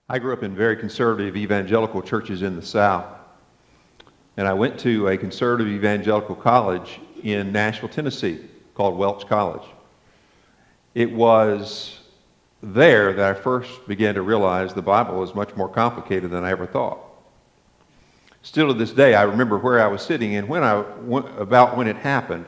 I grew up in very conservative evangelical churches in the South, and I went to a conservative evangelical college in Nashville, Tennessee, called Welch College. It was there that I first began to realize the Bible is much more complicated than I ever thought. Still to this day, I remember where I was sitting, and about when it happened.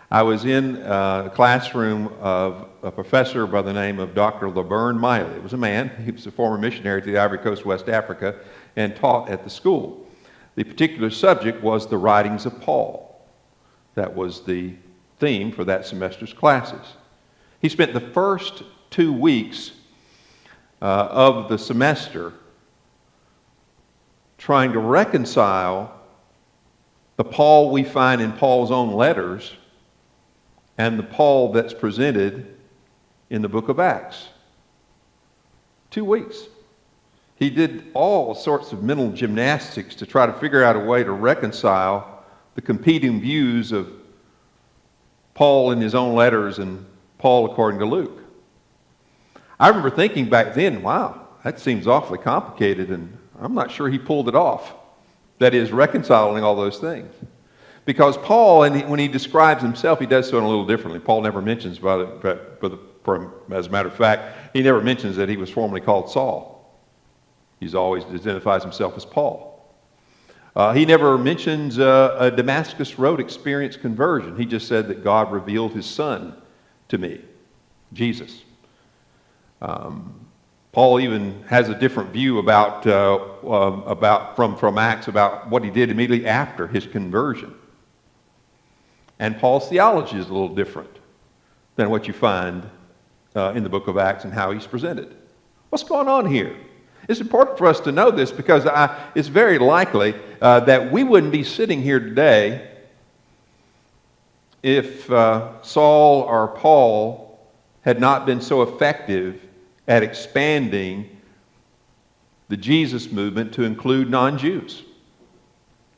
I was in a classroom of a professor by the name of Dr. Laverne Miley. It was a man. He was a former missionary to the Ivory Coast, West Africa, and taught at the school. The particular subject was the writings of Paul. That was the theme for that semester's classes. He spent the first 2 weeks of the semester trying to reconcile the Paul we find in Paul's own letters and the Paul that's presented in the book of Acts. 2 weeks. He did all sorts of mental gymnastics to try to figure out a way to reconcile the competing views of Paul in his own letters and Paul according to Luke. I remember thinking back then, wow, that seems awfully complicated, and I'm not sure he pulled it off. That is, reconciling all those things. Because Paul, when he describes himself, he does so in a little differently. Paul never mentions, as a matter of fact, he never mentions that he was formerly called Saul. He's always identifies himself as Paul. He never mentions a Damascus Road experience conversion. He just said that God revealed his Son to me, Jesus. Paul even has a different view about from Acts about what he did immediately after his conversion. And Paul's theology is a little different than what you find in the book of Acts and how he's presented. What's going on here? It's important for us to know this because it's very likely that we wouldn't be sitting here today if Saul or Paul had not been so effective at expanding the Jesus movement to include non-Jews.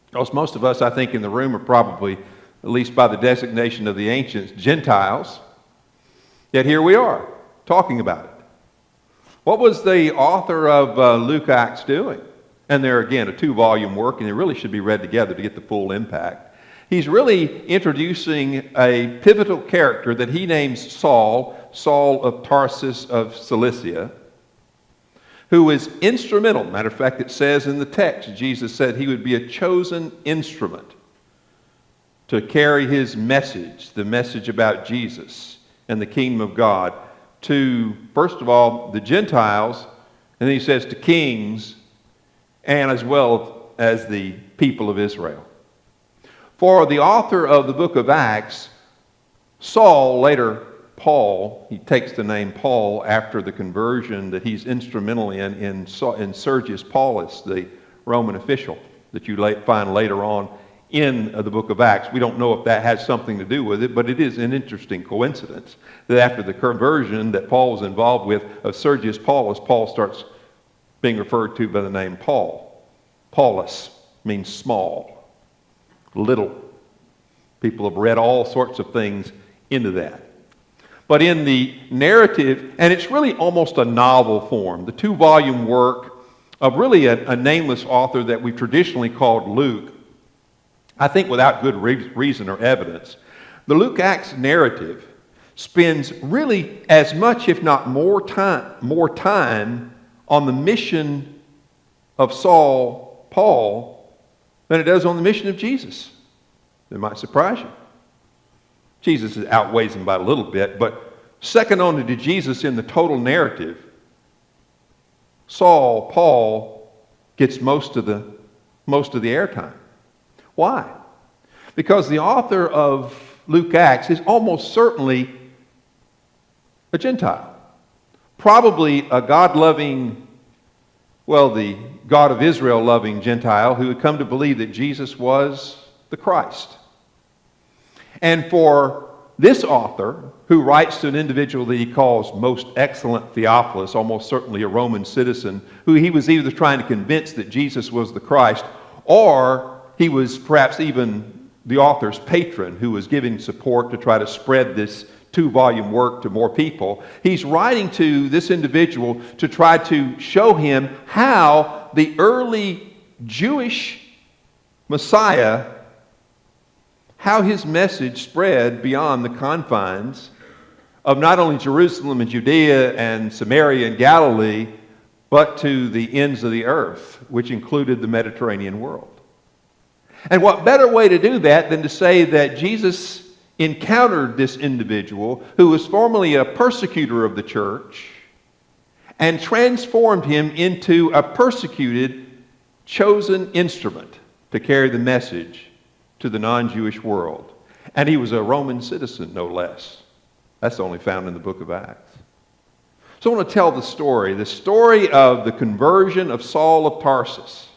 Because most of us, I think, in the room are probably, at least by the designation of the ancients, Gentiles. Yet here we are, talking about it. What was the author of Luke Acts doing? And there again, a 2-volume work, and it really should be read together to get the full impact. He's really introducing a pivotal character that he names Saul of Tarsus of Cilicia, who is instrumental. Matter of fact, it says in the text, Jesus said he would be a chosen instrument to carry his message, the message about Jesus and the kingdom of God, to, first of all, the Gentiles, and then he says to kings, and as well as the people of Israel. For the author of the book of Acts, Saul, later Paul, he takes the name Paul after the conversion that he's instrumental in Sergius Paulus, the Roman official that you find later on in the book of Acts. We don't know if that has something to do with it, but it is an interesting coincidence that after the conversion that Paul was involved with of Sergius Paulus, Paul starts being referred to by the name Paul. Paulus means small, little. People have read all sorts of things into that. But in the narrative, and it's really almost a novel form, the 2-volume work of really a nameless author that we've traditionally called Luke, I think without good reason or evidence, the Luke Acts narrative spends really as much, if not more time on the mission of Paul, than it does on the mission of Jesus. That might surprise you. Jesus outweighs him by a little bit, but second only to Jesus in the total narrative, Paul gets most of the airtime. Why? Because the author of Luke Acts is almost certainly a Gentile. Probably a God-loving, the God of Israel loving Gentile who had come to believe that Jesus was the Christ. And for this author, who writes to an individual that he calls most excellent Theophilus, almost certainly a Roman citizen, who he was either trying to convince that Jesus was the Christ, or he was perhaps even the author's patron who was giving support to try to spread this 2-volume work to more people. He's writing to this individual to try to show him how the early Jewish Messiah, how his message spread beyond the confines of not only Jerusalem and Judea and Samaria and Galilee, but to the ends of the earth, which included the Mediterranean world. And what better way to do that than to say that Jesus encountered this individual who was formerly a persecutor of the church and transformed him into a persecuted, chosen instrument to carry the message to the non-Jewish world. And he was a Roman citizen, no less. That's only found in the book of Acts. So I want to tell the story of the conversion of Saul of Tarsus.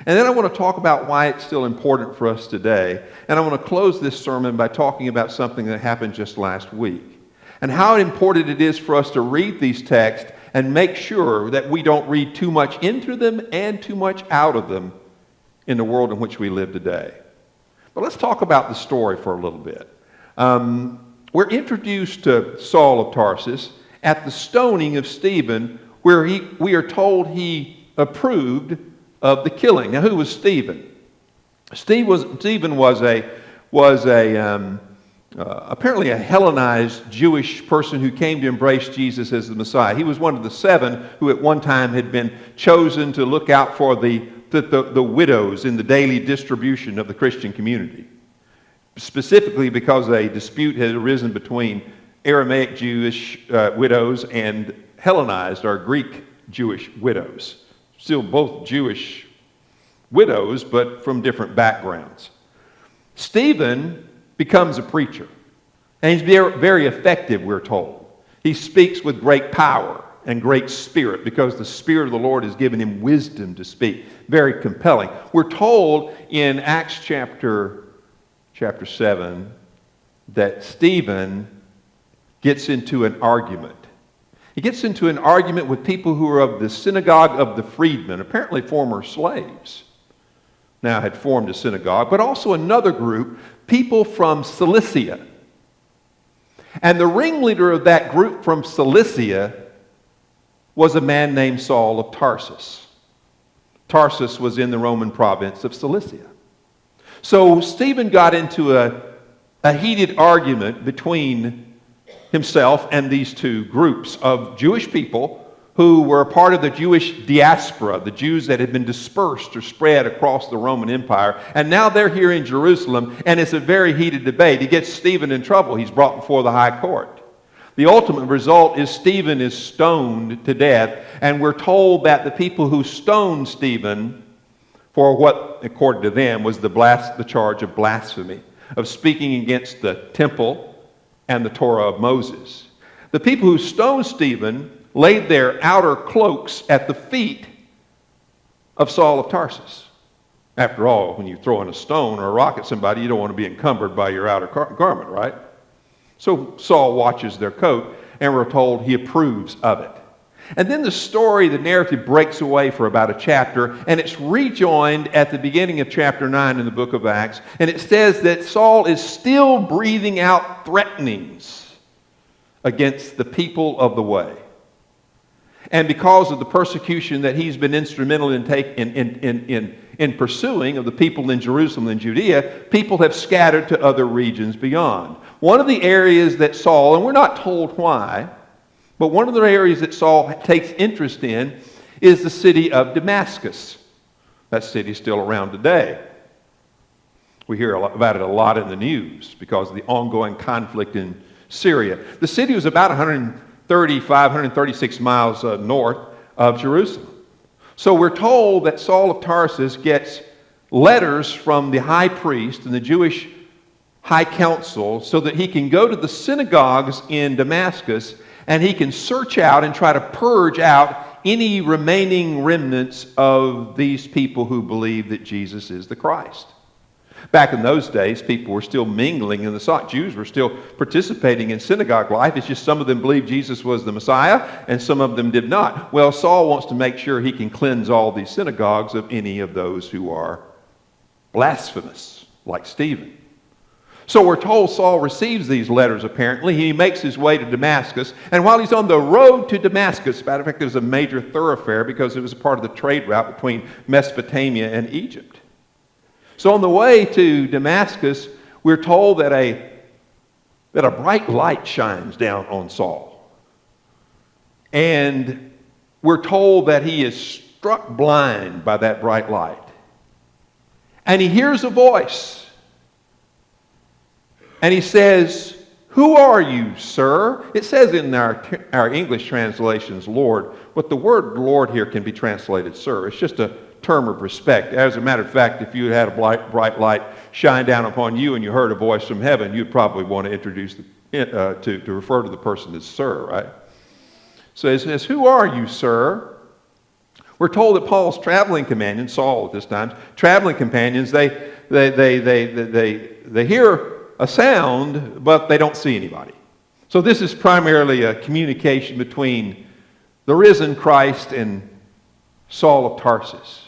And then I want to talk about why it's still important for us today. And I want to close this sermon by talking about something that happened just last week and how important it is for us to read these texts and make sure that we don't read too much into them and too much out of them in the world in which we live today. But let's talk about the story for a little bit. We're introduced to Saul of Tarsus at the stoning of Stephen, where we are told he approved of the killing. Now, who was Stephen? Stephen was apparently a Hellenized Jewish person who came to embrace Jesus as the Messiah. He was one of the 7 who at one time had been chosen to look out for the widows in the daily distribution of the Christian community, specifically because a dispute had arisen between Aramaic Jewish widows and Hellenized or Greek Jewish widows. Still both Jewish widows, but from different backgrounds. Stephen becomes a preacher, and he's very effective, we're told. He speaks with great power and great spirit because the Spirit of the Lord has given him wisdom to speak. Very compelling. We're told in Acts chapter 7 that Stephen gets into an argument. He gets into an argument with people who are of the synagogue of the freedmen, apparently former slaves, now had formed a synagogue, but also another group, people from Cilicia. And the ringleader of that group from Cilicia was a man named Saul of Tarsus. Tarsus was in the Roman province of Cilicia. So Stephen got into a heated argument between himself and these two groups of Jewish people who were a part of the Jewish diaspora, the Jews that had been dispersed or spread across the Roman Empire. And now they're here in Jerusalem, and it's a very heated debate. He gets Stephen in trouble. He's brought before the high court. The ultimate result is Stephen is stoned to death, and we're told that the people who stoned Stephen for what, according to them, was the charge of blasphemy, of speaking against the temple and the Torah of Moses. The people who stoned Stephen laid their outer cloaks at the feet of Saul of Tarsus. After all, when you're throwing a stone or a rock at somebody, you don't want to be encumbered by your outer garment, right? So Saul watches their coat, and we're told he approves of it. And then the narrative breaks away for about a chapter, and it's rejoined at the beginning of chapter 9 in the book of Acts. And it says that Saul is still breathing out threatenings against the people of the way. And because of the persecution that he's been instrumental in pursuing of the people in Jerusalem and Judea, people have scattered to other regions beyond. One of the areas that Saul, and we're not told why, but one of the areas that Saul takes interest in is the city of Damascus. That city is still around today. We hear about it a lot in the news because of the ongoing conflict in Syria. The city was about 136 miles north of Jerusalem. So we're told that Saul of Tarsus gets letters from the high priest and the Jewish high council so that he can go to the synagogues in Damascus and he can search out and try to purge out any remaining remnants of these people who believe that Jesus is the Christ. Back in those days, people were still mingling in the synagogue. Jews were still participating in synagogue life. It's just some of them believed Jesus was the Messiah, and some of them did not. Well, Saul wants to make sure he can cleanse all these synagogues of any of those who are blasphemous, like Stephen. So we're told Saul receives these letters, apparently. He makes his way to Damascus. And while he's on the road to Damascus, matter of fact, it was a major thoroughfare because it was a part of the trade route between Mesopotamia and Egypt. So on the way to Damascus, we're told that a bright light shines down on Saul. And we're told that he is struck blind by that bright light. And he hears a voice. And he says, "Who are you, sir?" It says in our English translations, Lord, but the word Lord here can be translated sir. It's just a term of respect. As a matter of fact, if you had a bright light shine down upon you and you heard a voice from heaven, you'd probably want to introduce to refer to the person as sir, right? So it says, "Who are you, sir?" We're told that Paul's traveling companions, Saul at this time, traveling companions, they hear a sound, but they don't see anybody. So this is primarily a communication between the risen Christ and Saul of Tarsus.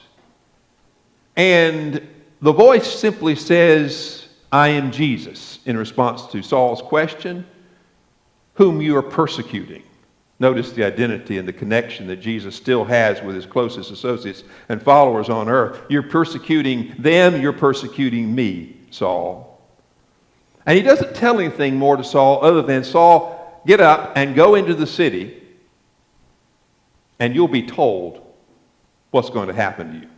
And the voice simply says, "I am Jesus," in response to Saul's question, "Whom you are persecuting." Notice the identity and the connection that Jesus still has with his closest associates and followers on earth. You're persecuting them, you're persecuting me, Saul. And he doesn't tell anything more to Saul other than, "Saul, get up and go into the city, and you'll be told what's going to happen to you."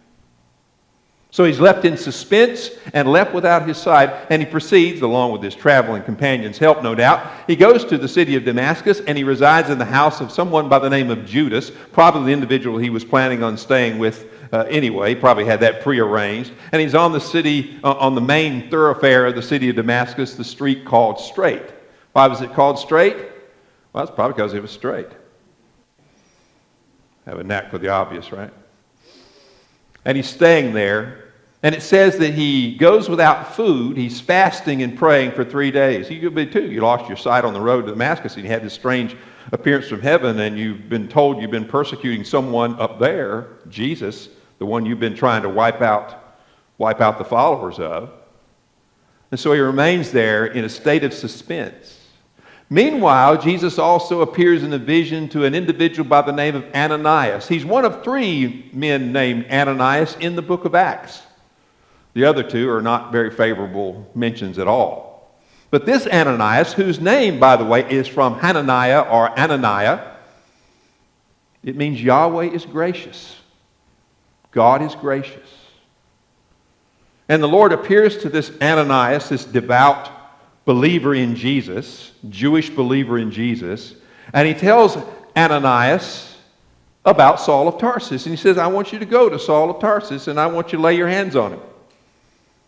So he's left in suspense and left without his sight, and he proceeds, along with his traveling companions' help, no doubt. He goes to the city of Damascus, and he resides in the house of someone by the name of Judas, probably the individual he was planning on staying with anyway. He probably had that prearranged. And he's on the main thoroughfare of the city of Damascus, the street called Straight. Why was it called Straight? Well, it's probably because it was straight. Have a knack for the obvious, right? And he's staying there. And it says that he goes without food. He's fasting and praying for 3 days. You could be too. You lost your sight on the road to Damascus, and you had this strange appearance from heaven, and you've been told you've been persecuting someone up there, Jesus, the one you've been trying to wipe out the followers of. And so he remains there in a state of suspense. Meanwhile, Jesus also appears in a vision to an individual by the name of Ananias. He's one of 3 men named Ananias in the book of Acts. The other 2 are not very favorable mentions at all. But this Ananias, whose name, by the way, is from Hananiah or Ananiah, it means Yahweh is gracious. God is gracious. And the Lord appears to this Ananias, this devout believer in Jesus, Jewish believer in Jesus, and he tells Ananias about Saul of Tarsus. And he says, "I want you to go to Saul of Tarsus, and I want you to lay your hands on him."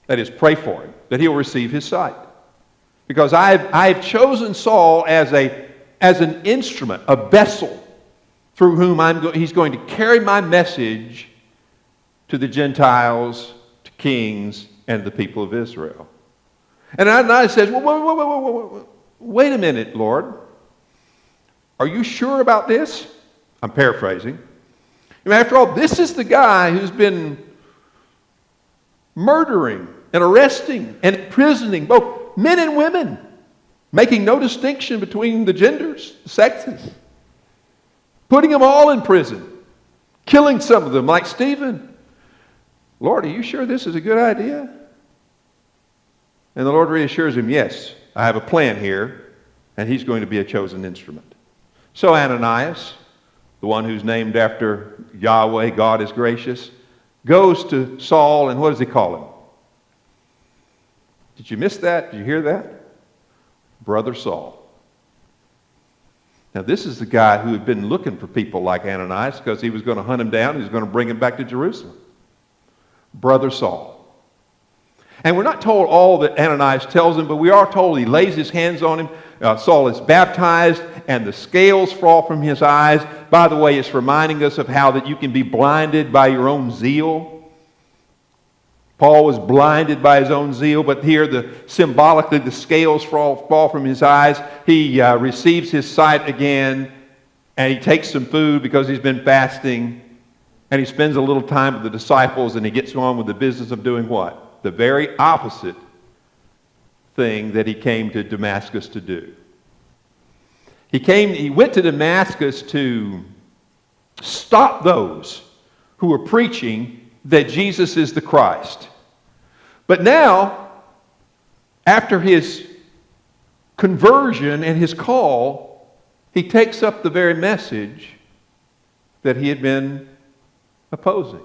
That is, pray for him, that he'll receive his sight. Because I've chosen Saul as an instrument, a vessel, through whom he's going to carry my message to the Gentiles, to kings, and the people of Israel. And Ananias says, wait a minute, Lord. Are you sure about this? I'm paraphrasing. After all, this is the guy who's been murdering and arresting and imprisoning both men and women, making no distinction between the genders, the sexes, putting them all in prison, killing some of them like Stephen. Lord, are you sure this is a good idea? And the Lord reassures him, yes, I have a plan here, and he's going to be a chosen instrument. So Ananias, the one who's named after Yahweh, God is gracious, goes to Saul, and what does he call him? Did you miss that? Did you hear that? Brother Saul. Now this is the guy who had been looking for people like Ananias because he was going to hunt him down, he was going to bring him back to Jerusalem. Brother Saul. And we're not told all that Ananias tells him, but we are told he lays his hands on him. Saul is baptized, and the scales fall from his eyes. By the way, it's reminding us of how that you can be blinded by your own zeal. Paul was blinded by his own zeal, but here symbolically the scales fall from his eyes. He receives his sight again, and he takes some food because he's been fasting, and he spends a little time with the disciples, and he gets on with the business of doing what? The very opposite thing that he came to Damascus to do. He went to Damascus to stop those who were preaching that Jesus is the Christ. But now, after his conversion and his call, he takes up the very message that he had been opposing.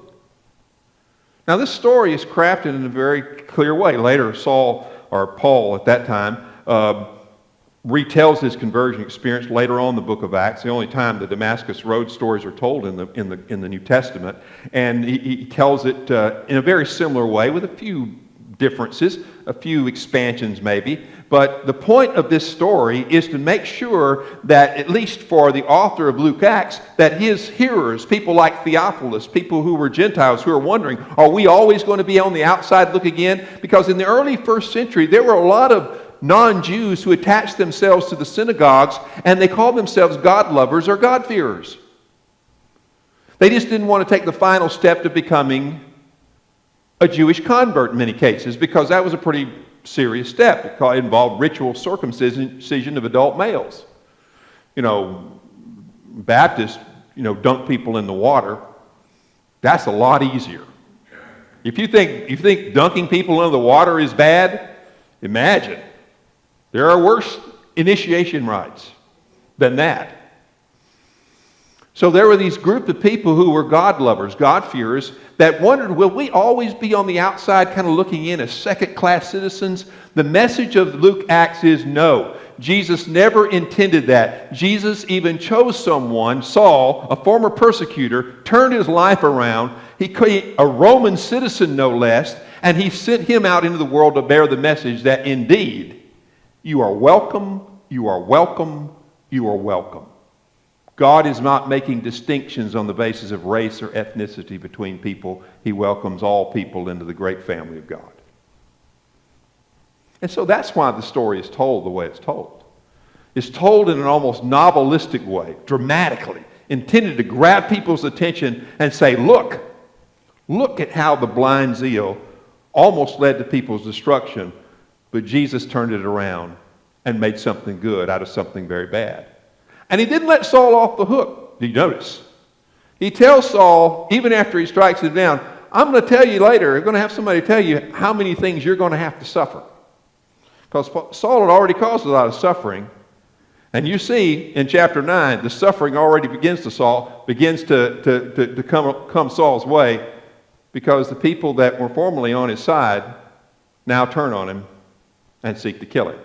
Now, this story is crafted in a very clear way. Later, Saul, or Paul at that time, retells his conversion experience later on in the book of Acts, the only time the Damascus Road stories are told in the New Testament. And he tells it in a very similar way with a few differences, a few expansions maybe. But the point of this story is to make sure that, at least for the author of Luke Acts, that his hearers, people like Theophilus, people who were Gentiles who are wondering, are we always going to be on the outside looking in? Because in the early first century, there were a lot of non-Jews who attached themselves to the synagogues, and they called themselves God lovers or God-fearers. They just didn't want to take the final step to becoming a Jewish convert in many cases, because that was a pretty serious step. It involved ritual circumcision of adult males. Baptists, dunk people in the water. That's a lot easier. If you think dunking people into the water is bad, imagine. There are worse initiation rites than that. So there were these group of people who were God lovers, God-fearers, that wondered, will we always be on the outside kind of looking in as second-class citizens? The message of Luke Acts is no. Jesus never intended that. Jesus even chose someone, Saul, a former persecutor, turned his life around. A Roman citizen, no less, and he sent him out into the world to bear the message that indeed, you are welcome, you are welcome, you are welcome. God is not making distinctions on the basis of race or ethnicity between people. He welcomes all people into the great family of God. And so that's why the story is told the way it's told. It's told in an almost novelistic way, dramatically, intended to grab people's attention and say, look at how the blind zeal almost led to people's destruction, but Jesus turned it around and made something good out of something very bad. And he didn't let Saul off the hook. Do you notice? He tells Saul, even after he strikes him down, I'm going to tell you later, I'm going to have somebody tell you how many things you're going to have to suffer. Because Saul had already caused a lot of suffering. And you see in chapter 9, the suffering already begins to come Saul's way, because the people that were formerly on his side now turn on him and seek to kill him.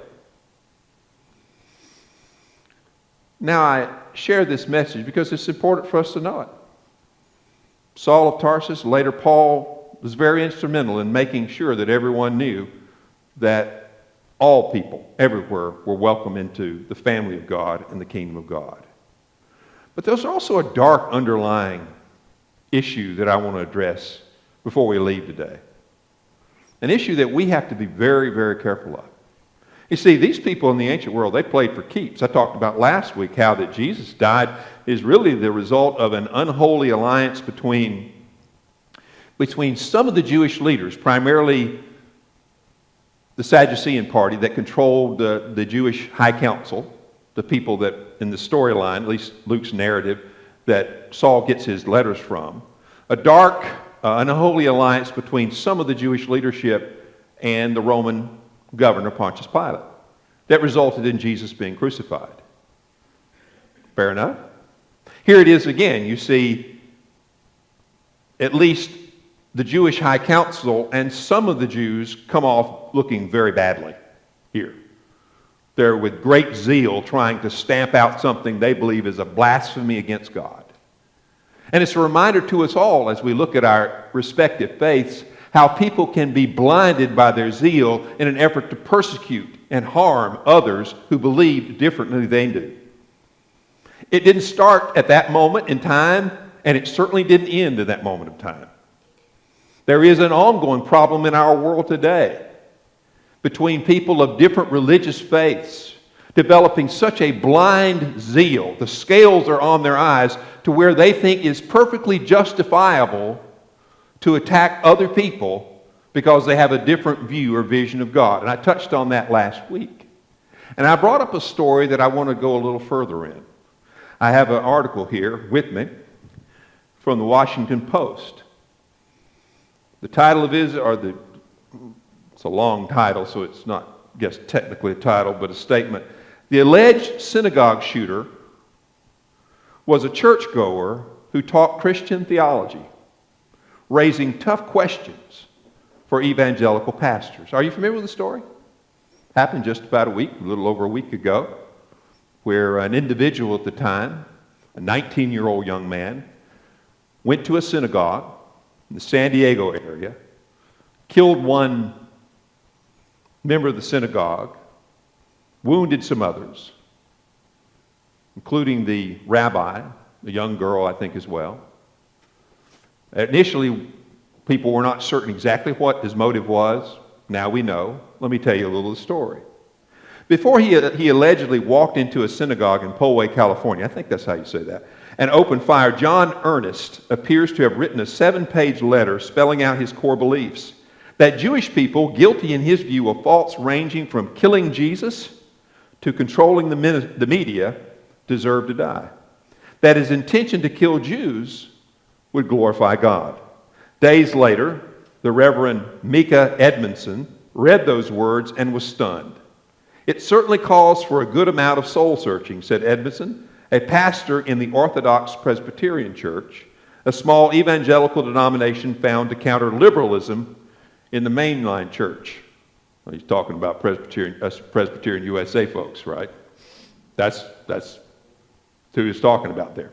Now, I share this message because it's important for us to know it. Saul of Tarsus, later Paul, was very instrumental in making sure that everyone knew that all people everywhere were welcome into the family of God and the kingdom of God. But there's also a dark underlying issue that I want to address before we leave today. An issue that we have to be very, very careful of. You see, these people in the ancient world, they played for keeps. I talked about last week how that Jesus died is really the result of an unholy alliance between some of the Jewish leaders, primarily the Sadducean party that controlled the Jewish high council, the people that in the storyline, at least Luke's narrative, that Saul gets his letters from. A dark, unholy alliance between some of the Jewish leadership and the Roman governor Pontius Pilate that resulted in Jesus being crucified. Fair enough? Here it is again. You see at least the Jewish high council and some of the Jews come off looking very badly here. They're with great zeal trying to stamp out something they believe is a blasphemy against God. And it's a reminder to us all as we look at our respective faiths how people can be blinded by their zeal in an effort to persecute and harm others who believe differently than they do. It didn't start at that moment in time, and it certainly didn't end at that moment of time. There is an ongoing problem in our world today between people of different religious faiths developing such a blind zeal. The scales are on their eyes to where they think is perfectly justifiable to attack other people because they have a different view or vision of God. And I touched on that last week. And I brought up a story that I want to go a little further in. I have an article here with me from the Washington Post. The title of it, it's a long title, so it's not, I guess, technically a title, but a statement. The alleged synagogue shooter was a churchgoer who taught Christian theology, raising tough questions for evangelical pastors. Are you familiar with the story? Happened just about a little over a week ago, where an individual at the time, a 19-year-old young man, went to a synagogue in the San Diego area, killed one member of the synagogue, wounded some others, including the rabbi, the young girl, I think, as well. Initially, people were not certain exactly what his motive was. Now we know. Let me tell you a little of the story. Before he allegedly walked into a synagogue in Poway, California, I think that's how you say that, and opened fire, John Ernest appears to have written a 7-page letter spelling out his core beliefs. That Jewish people, guilty in his view of faults ranging from killing Jesus to controlling the media, deserve to die. That his intention to kill Jews would glorify God. Days later, the Reverend Micah Edmondson read those words and was stunned. It certainly calls for a good amount of soul searching, said Edmondson, a pastor in the Orthodox Presbyterian Church, a small evangelical denomination found to counter liberalism in the mainline church. Well, he's talking about Presbyterian USA folks, right? That's who he's talking about there.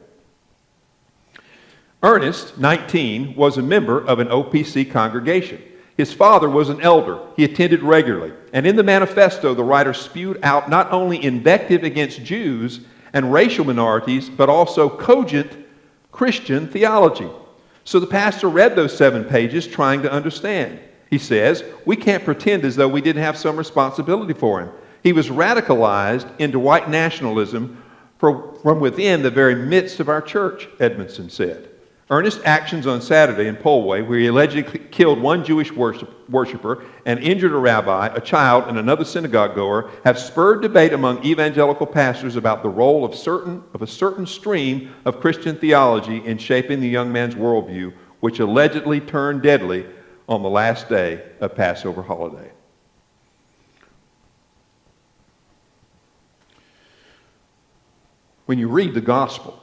Ernest, 19, was a member of an OPC congregation. His father was an elder. He attended regularly. And in the manifesto, the writer spewed out not only invective against Jews and racial minorities, but also cogent Christian theology. So the pastor read those 7 pages trying to understand. He says, we can't pretend as though we didn't have some responsibility for him. He was radicalized into white nationalism from within the very midst of our church, Edmondson said. Ernest's actions on Saturday in Poway, where he allegedly killed one Jewish worshiper and injured a rabbi, a child, and another synagogue goer, have spurred debate among evangelical pastors about the role of a certain stream of Christian theology in shaping the young man's worldview, which allegedly turned deadly on the last day of Passover holiday. When you read the Gospels,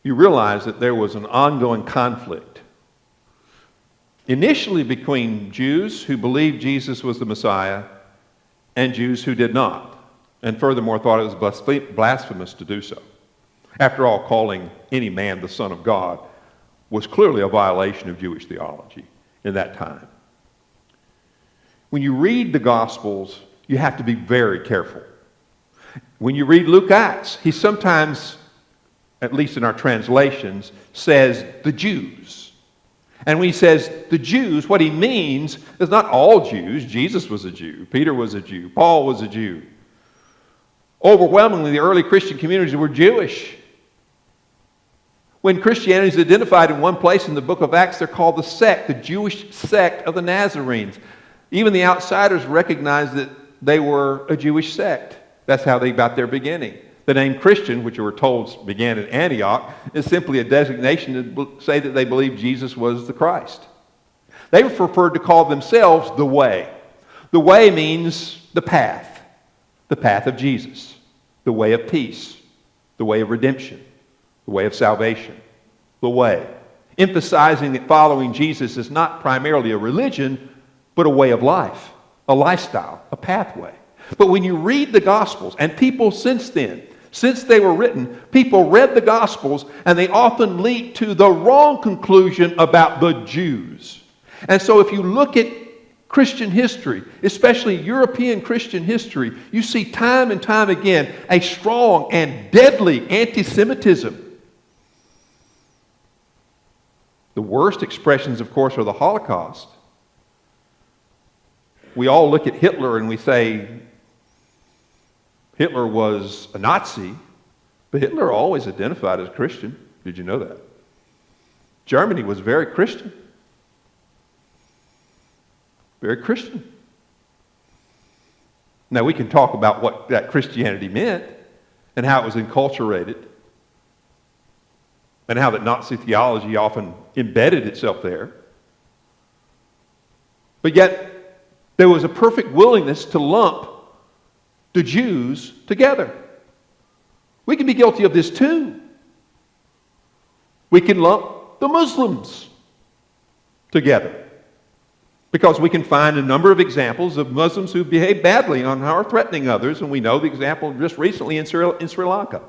you realize that there was an ongoing conflict, initially between Jews who believed Jesus was the Messiah and Jews who did not, and furthermore thought it was blasphemous to do so. After all, calling any man the Son of God was clearly a violation of Jewish theology in that time. When you read the Gospels, you have to be very careful. When you read Luke Acts, he sometimes, at least in our translations, says the Jews. And when he says the Jews, what he means is not all Jews. Jesus was a Jew. Peter was a Jew. Paul was a Jew. Overwhelmingly, the early Christian communities were Jewish. When Christianity is identified in one place in the book of Acts, they're called the sect, the Jewish sect of the Nazarenes. Even the outsiders recognized that they were a Jewish sect. That's how they got their beginning. The name Christian, which we were told began in Antioch, is simply a designation to say that they believed Jesus was the Christ. They preferred to call themselves the Way. The Way means the path of Jesus, the way of peace, the way of redemption, the way of salvation, the way. Emphasizing that following Jesus is not primarily a religion, but a way of life, a lifestyle, a pathway. But when you read the Gospels, and people since then, since they were written, people read the Gospels and they often lead to the wrong conclusion about the Jews. And so if you look at Christian history, especially European Christian history, you see time and time again a strong and deadly anti-Semitism. The worst expressions, of course, are the Holocaust. We all look at Hitler and we say, Hitler was a Nazi, but Hitler always identified as Christian. Did you know that? Germany was very Christian. very Christian. Now, we can talk about what that Christianity meant and how it was enculturated and how that Nazi theology often embedded itself there. But yet, there was a perfect willingness to lump the Jews together. We can be guilty of this too. We can lump the Muslims together because we can find a number of examples of Muslims who behave badly and are threatening others, and we know the example just recently in Sri Lanka,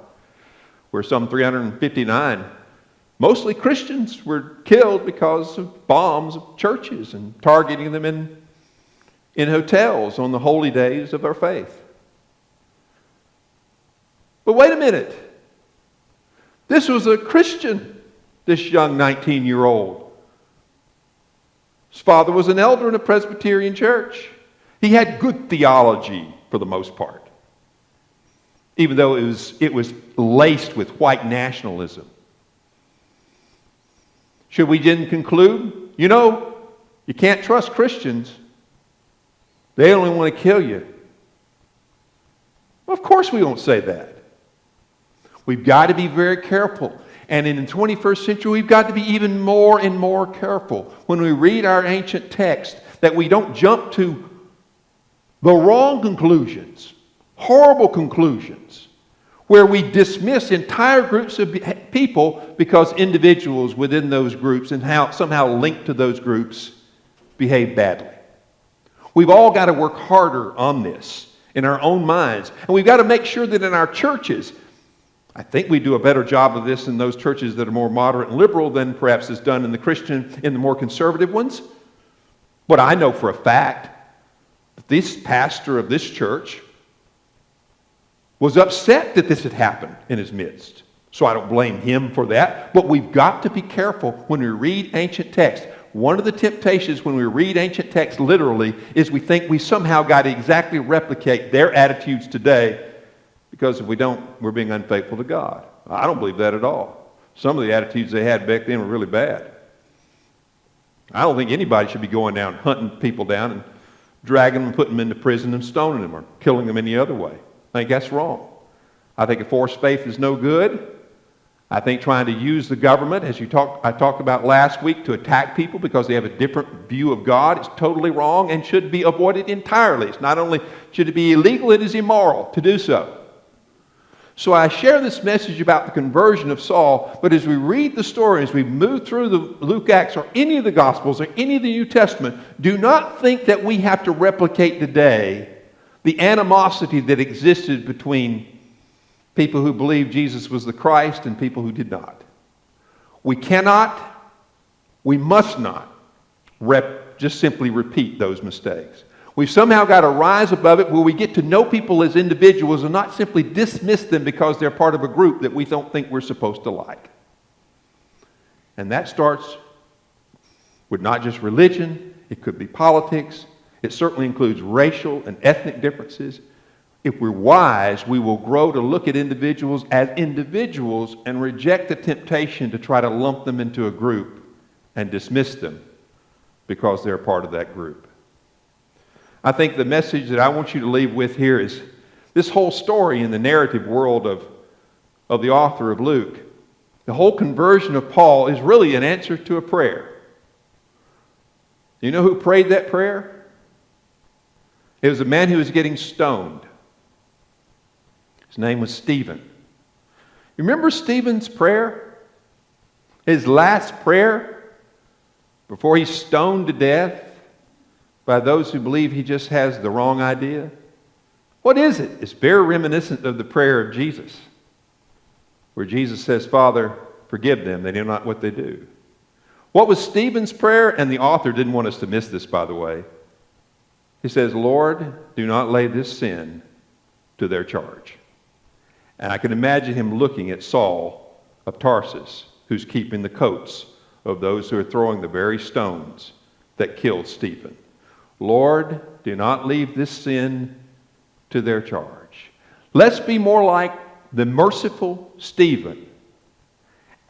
where some 359, mostly Christians, were killed because of bombs of churches and targeting them in hotels on the holy days of our faith. But wait a minute. This was a Christian, this young 19-year-old. His father was an elder in a Presbyterian church. He had good theology for the most part, even though it was laced with white nationalism. Should we then conclude, you can't trust Christians. They only want to kill you. Well, of course we won't say that. We've got to be very careful. And in the 21st century, we've got to be even more and more careful when we read our ancient text that we don't jump to the wrong conclusions, horrible conclusions, where we dismiss entire groups of people because individuals within those groups and somehow linked to those groups behave badly. We've all got to work harder on this in our own minds. And we've got to make sure that in our churches, I think we do a better job of this in those churches that are more moderate and liberal than perhaps is done in the more conservative ones. But I know for a fact that this pastor of this church was upset that this had happened in his midst. So I don't blame him for that. But we've got to be careful when we read ancient text. One of the temptations when we read ancient text literally is we think we somehow got to exactly replicate their attitudes today, because if we don't, we're being unfaithful to God. I don't believe that at all. Some of the attitudes they had back then were really bad. I don't think anybody should be going down hunting people down and dragging them and putting them into prison and stoning them or killing them any other way. I think that's wrong. I think a forced faith is no good. I think trying to use the government, as I talked about last week, to attack people because they have a different view of God is totally wrong and should be avoided entirely. It's not only should it be illegal, it is immoral to do so. So I share this message about the conversion of Saul, but as we read the story, as we move through the Luke Acts or any of the Gospels or any of the New Testament, do not think that we have to replicate today the animosity that existed between people who believed Jesus was the Christ and people who did not. We cannot, we must not just simply repeat those mistakes. We've somehow got to rise above it where we get to know people as individuals and not simply dismiss them because they're part of a group that we don't think we're supposed to like. And that starts with not just religion, it could be politics, it certainly includes racial and ethnic differences. If we're wise, we will grow to look at individuals as individuals and reject the temptation to try to lump them into a group and dismiss them because they're part of that group. I think the message that I want you to leave with here is this whole story in the narrative world of the author of Luke. The whole conversion of Paul is really an answer to a prayer. You know who prayed that prayer? It was a man who was getting stoned. His name was Stephen. You remember Stephen's prayer? His last prayer before he's stoned to death by those who believe he just has the wrong idea? What is it? It's very reminiscent of the prayer of Jesus, where Jesus says, Father, forgive them. They know not what they do. What was Stephen's prayer? And the author didn't want us to miss this, by the way. He says, Lord, do not lay this sin to their charge. And I can imagine him looking at Saul of Tarsus, who's keeping the coats of those who are throwing the very stones that killed Stephen. Lord, do not leave this sin to their charge. Let's be more like the merciful Stephen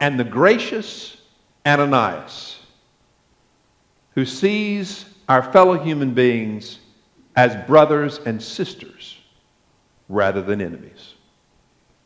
and the gracious Ananias, who sees our fellow human beings as brothers and sisters rather than enemies.